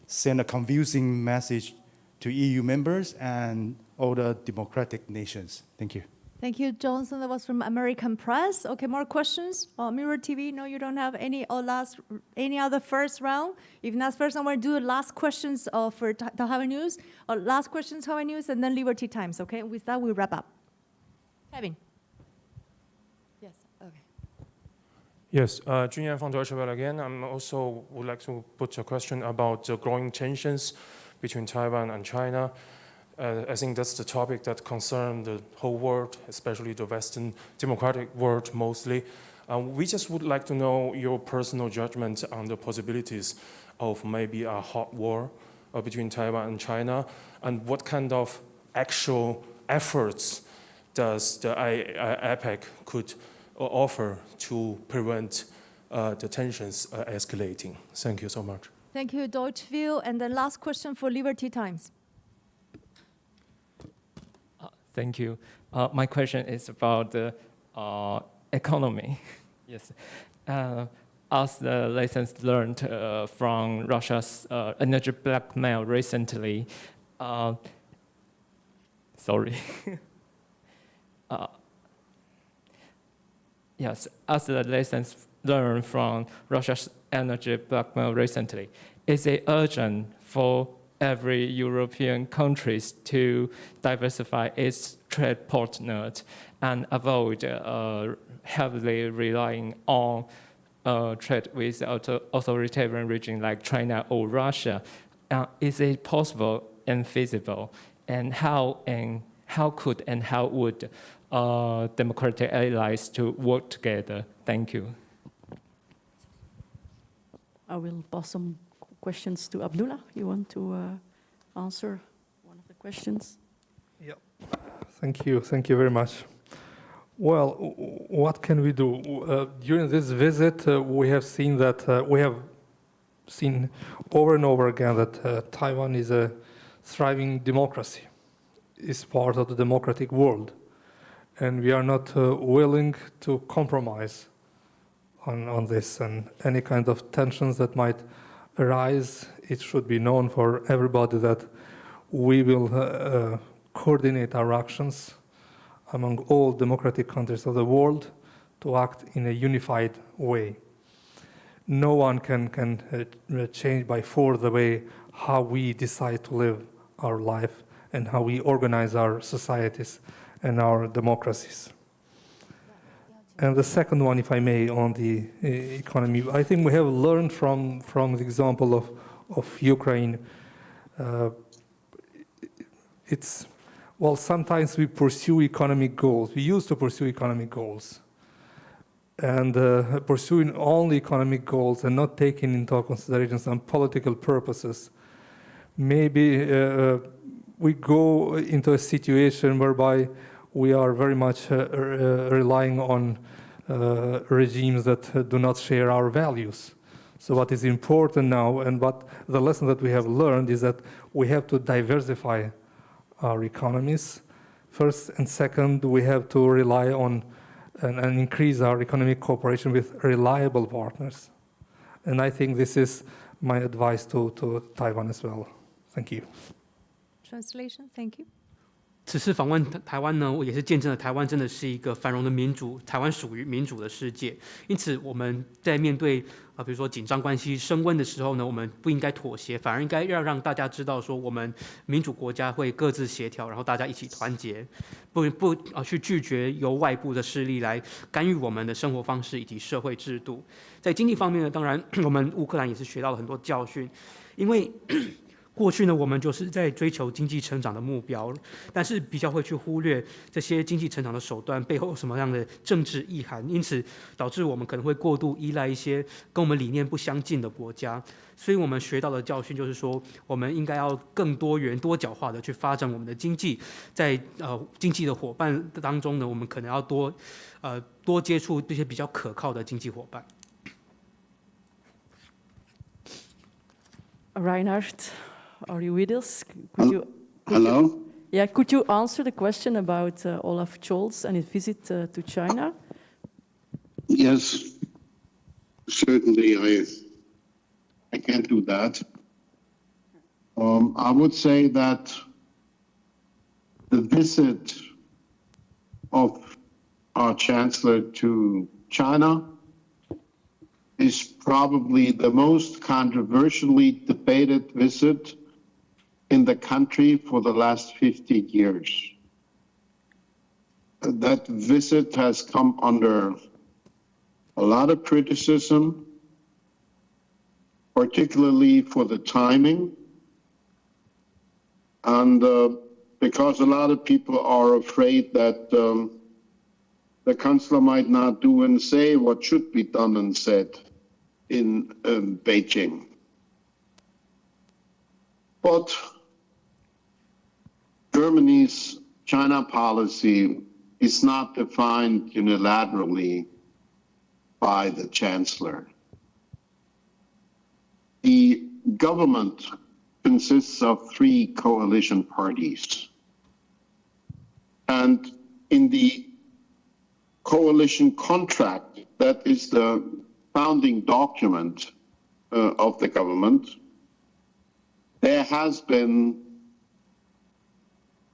send a confusing message to EU members and all the democratic nations? Thank you. Thank you, Johnson. That was from American Press. Okay, more questions? Mirror TV, no, you don't have any other first round? If not first round, we'll do last questions for Taiwan News, or last questions Taiwan News, and then Liberty Times, okay? With that, we wrap up. Kevin. Yes, okay. Yes, Junyan from Deutsche Welle again. I also would like to put a question about the growing tensions between Taiwan and China. I think that's the topic that concerns the whole world, especially the Western democratic world mostly. We just would like to know your personal judgment on the possibilities of maybe a hot war between Taiwan and China, and what kind of actual efforts does the Ipac could offer to prevent the tensions escalating. Thank you so much. Thank you, Deutsche Welle. And the last question for Liberty Times. Thank you. My question is about the economy. Yes. As the lessons learned from Russia's energy blackmail recently, yes, as the lessons learned from Russia's energy blackmail recently, is it urgent for every European countries to diversify its trade partners and avoid heavily relying on trade with authoritarian regions like China or Russia? Is it possible and feasible? And how could and how would democratic allies to work together? Thank you. I will pass some questions to Abdullah. You want to answer one of the questions? Yeah. Thank you very much. Well, what can we do? During this visit, we have seen over and over again that Taiwan is a thriving democracy, is part of the democratic world, and we are not willing to compromise on this, and any kind of tensions that might arise, it should be known for everybody that we will coordinate our actions among all democratic countries of the world to act in a unified way. No one can change by force the way how we decide to live our life and how we organize our societies and our democracies. And the second one, if I may, on the economy, I think we have learned from the example of Ukraine. Sometimes we pursue economic goals. We used to pursue economic goals. And pursuing only economic goals and not taking into consideration some political purposes, maybe we go into a situation whereby we are very much relying on regimes that do not share our values. So what is important now, and what the lesson that we have learned, is that we have to diversify our economies. First and second, we have to rely on and increase our economic cooperation with reliable partners. And I think this is my advice to Taiwan as well. Thank you. Translation, thank you. 此次访问台湾呢，也是见证了台湾真的是一个繁荣的民主，台湾属于民主的世界。因此，我们在面对比如说紧张关系升温的时候呢，我们不应该妥协，反而应该让大家知道说，我们民主国家会各自协调，然后大家一起团结，不去拒绝由外部的势力来干预我们的生活方式以及社会制度。在经济方面呢，当然我们乌克兰也是学到了很多教训，因为过去呢，我们就是在追求经济成长的目标，但是比较会去忽略这些经济成长的手段背后有什么样的政治意涵，因此导致我们可能会过度依赖一些跟我们理念不相近的国家。所以我们学到的教训就是说，我们应该要更多元、多角化的去发展我们的经济，在经济的伙伴当中呢，我们可能要多接触这些比较可靠的经济伙伴。Reinhard, are you with us? Could Hello? Yeah, could you answer the question about Olaf Scholz and his visit to China? Yes, certainly I can't do that. I would say that the visit of our Chancellor to China is probably the most controversially debated visit in the country for the last 50 years. That visit has come under a lot of criticism, particularly for the timing, and because a lot of people are afraid that the Chancellor might not do and say what should be done and said in Beijing. But Germany's China policy is not defined unilaterally by the Chancellor. The government consists of 3 coalition parties. And in the coalition contract, that is the founding document of the government, there has been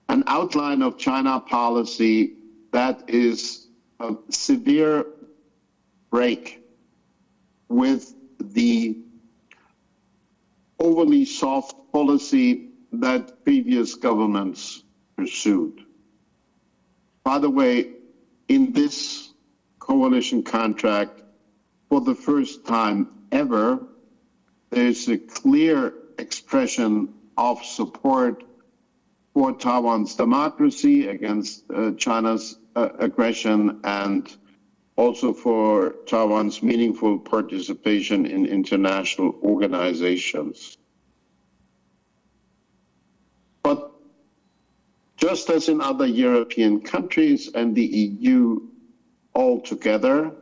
an outline of China policy that is a severe break with the overly soft policy that previous governments pursued. By the way, in this coalition contract, for the first time ever, there's a clear expression of support for Taiwan's democracy against China's aggression, and also for Taiwan's meaningful participation in international organizations. But just as in other European countries and the EU altogether,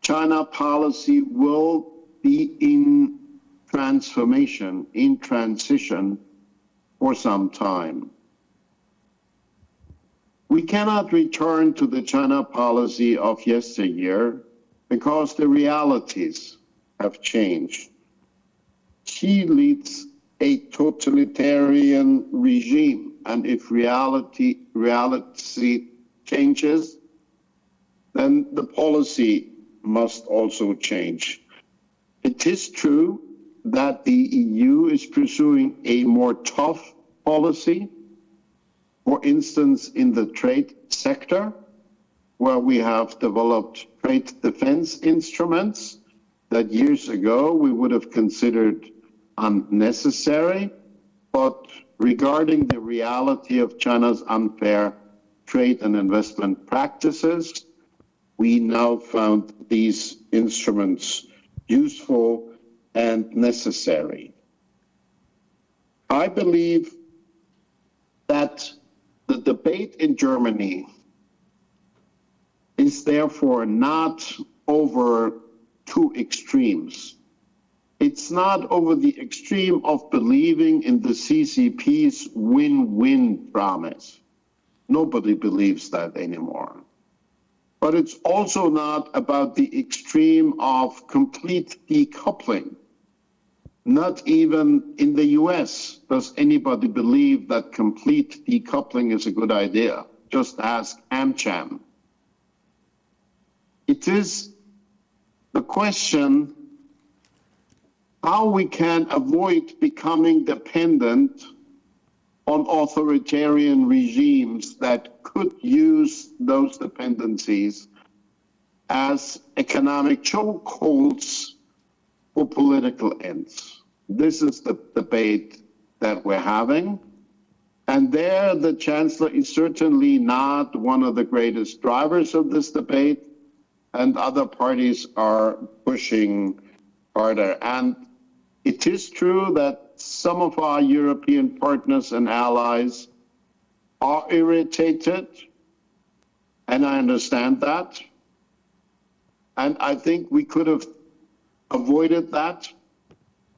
China policy will be in transformation, in transition for some time. We cannot return to the China policy of yesteryear because the realities have changed. Xi leads a totalitarian regime, and if reality changes, then the policy must also change. It is true that the EU is pursuing a more tough policy, for instance, in the trade sector, where we have developed trade defense instruments that years ago we would have considered unnecessary, but regarding the reality of China's unfair trade and investment practices, we now found these instruments useful and necessary. I believe that the debate in Germany is therefore not over 2 extremes. It's not over the extreme of believing in the CCP's win-win promise. Nobody believes that anymore. But it's also not about the extreme of complete decoupling. Not even in the US does anybody believe that complete decoupling is a good idea. Just ask AmCham. It is the question how we can avoid becoming dependent on authoritarian regimes that could use those dependencies as economic chokeholds for political ends. this is the debate that we're having. And there, the chancellor is certainly not one of the greatest drivers of this debate, and other parties are pushing harder. And it is true that some of our European partners and allies are irritated, and I understand that. And I think we could have avoided that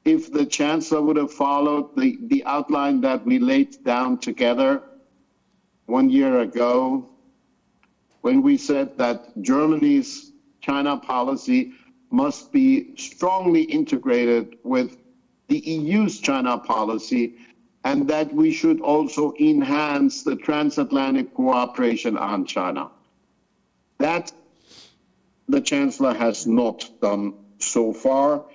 if the chancellor would have followed the outline that we laid down together 1 year ago, when we said that Germany's China policy must be strongly integrated with the EU's China policy, and that we should also enhance the transatlantic cooperation on China. That the chancellor has not done so far.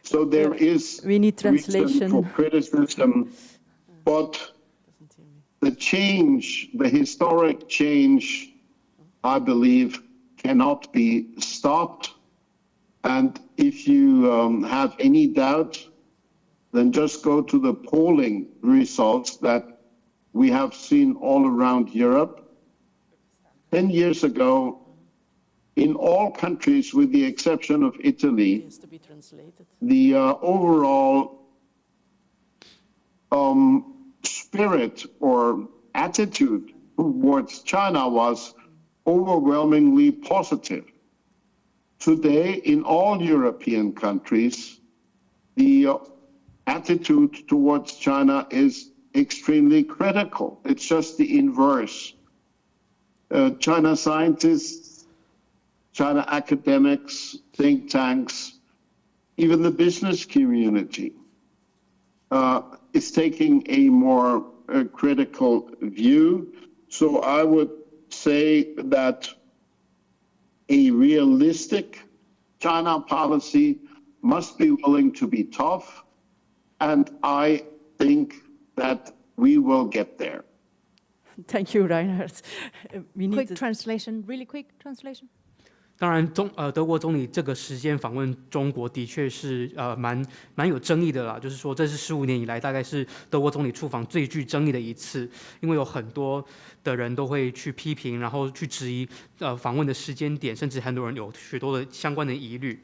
So there is we need translation reason for criticism, but the change, the historic change, I believe, cannot be stopped. And if you have any doubt, then just go to the polling results that we have seen all around Europe. 10 years ago, in all countries, with the exception of Italy, the overall spirit or attitude towards China was overwhelmingly positive. Today, in all European countries, the attitude towards China is extremely critical. It's just the inverse. China scientists, China academics, think tanks, even the business community is taking a more critical view. So I would say that a realistic China policy must be willing to be tough, and I think that we will get there. Thank you, Reinhard. We need Quick translation, really quick translation. 当然，德国总理这个时间访问中国的确是蛮有争议的啦。就是说，这是15年以来大概是德国总理出访最具争议的一次，因为有很多的人都会去批评，然后去质疑访问的时间点，甚至很多人有许多的相关的疑虑。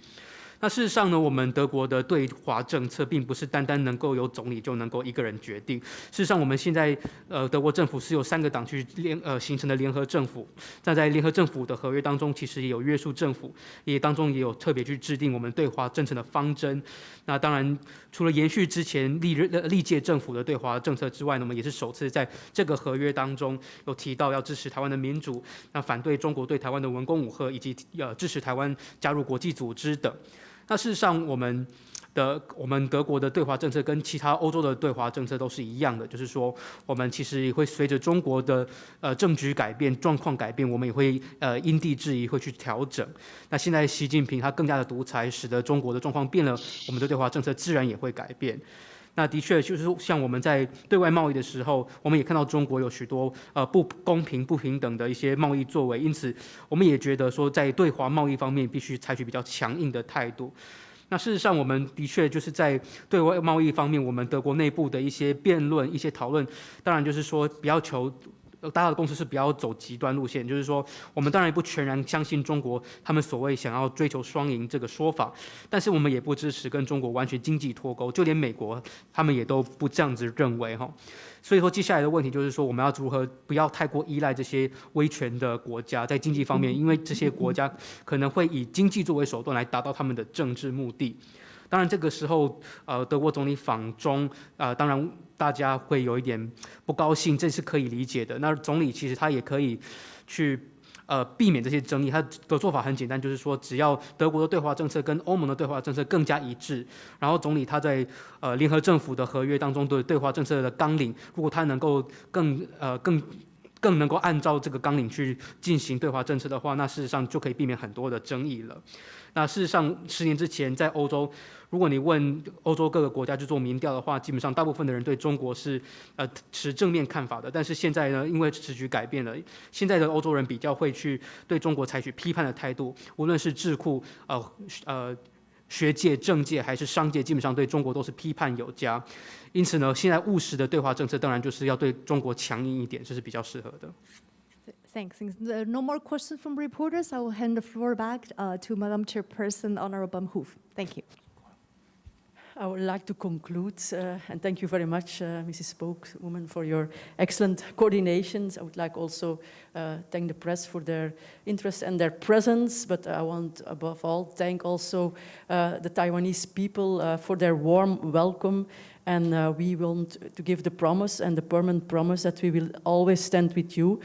那事实上呢，我们德国的对华政策并不是单单能够由总理就能够一个人决定。事实上，我们现在德国政府是由3个党去形成的联合政府。那在联合政府的合约当中，其实也有约束政府，当中也有特别去制定我们对华政策的方针。那当然，除了延续之前历届政府的对华政策之外呢，我们也是首次在这个合约当中有提到要支持台湾的民主，那反对中国对台湾的文攻武吓，以及支持台湾加入国际组织等。那事实上，我们德国的对华政策跟其他欧洲的对华政策都是一样的，就是说，我们其实也会随着中国的政局改变、状况改变，我们也会因地制宜会去调整。那现在习近平他更加的独裁，使得中国的状况变了，我们的对华政策自然也会改变。那的确就是像我们在对外贸易的时候，我们也看到中国有许多不公平、不平等的一些贸易作为，因此我们也觉得说，在对华贸易方面必须采取比较强硬的态度。那事实上，我们的确就是在对外贸易方面，我们德国内部的一些辩论、一些讨论，当然就是说不要求。大家的共识是不要走极端路线，就是说，我们当然也不全然相信中国他们所谓想要追求双赢这个说法，但是我们也不支持跟中国完全经济脱钩，就连美国他们也都不这样子认为哈。所以说，接下来的问题就是说，我们要如何不要太过依赖这些威权的国家在经济方面，因为这些国家可能会以经济作为手段来达到他们的政治目的。当然，这个时候，德国总理访中，当然大家会有一点不高兴，这是可以理解的。那总理其实他也可以去避免这些争议，他的做法很简单，就是说，只要德国的对华政策跟欧盟的对华政策更加一致，然后总理他在联合政府的合约当中的对华政策的纲领，如果他能够更能够按照这个纲领去进行对华政策的话，那事实上就可以避免很多的争议了。那事实上，10年之前在欧洲，如果你问欧洲各个国家去做民调的话，基本上大部分的人对中国是持正面看法的。但是现在呢，因为时局改变了，现在的欧洲人比较会去对中国采取批判的态度，无论是智库学界、政界还是商界，基本上对中国都是批判有加。因此呢，现在务实的对华政策当然就是要对中国强硬一点，这是比较适合的。Thanks. There are no more questions from reporters. I will hand the floor back to Madam Chairperson, Honorable Hoof. Thank you. I would like to conclude, and thank you very much, Mrs. Spokeswoman, for your excellent coordinations. I would like also thank the press for their interest and their presence, but I want above all thank also the Taiwanese people for their warm welcome. And we want to give the promise and the permanent promise that we will always stand with you.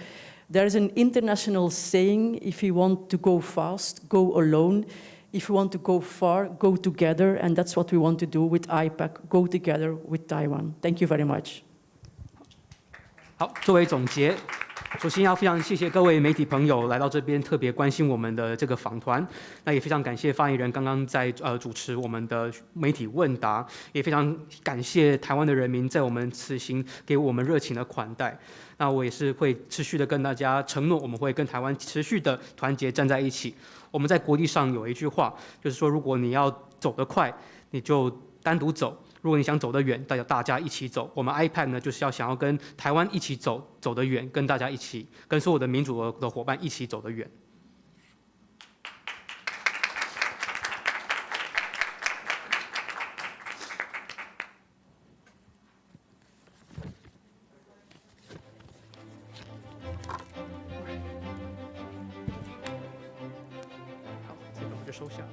There is an international saying, if you want to go fast, go alone. If you want to go far, go together, and that's what we want to do with Ipac, go together with Taiwan. Thank you very much. 好，作为总结，首先要非常谢谢各位媒体朋友来到这边，特别关心我们的这个访团。那也非常感谢发言人刚刚在主持我们的媒体问答，也非常感谢台湾的人民在我们此行给我们热情的款待。那我也是会持续的跟大家承诺，我们会跟台湾持续的团结站在一起。我们在国际上有一句话，就是说，如果你要走得快，你就单独走；如果你想走得远，大家一起走。我们 Ipac 呢，就是想要跟台湾一起走，走得远，跟大家一起，跟所有的民主的伙伴一起走得远。好，这个我们就收下。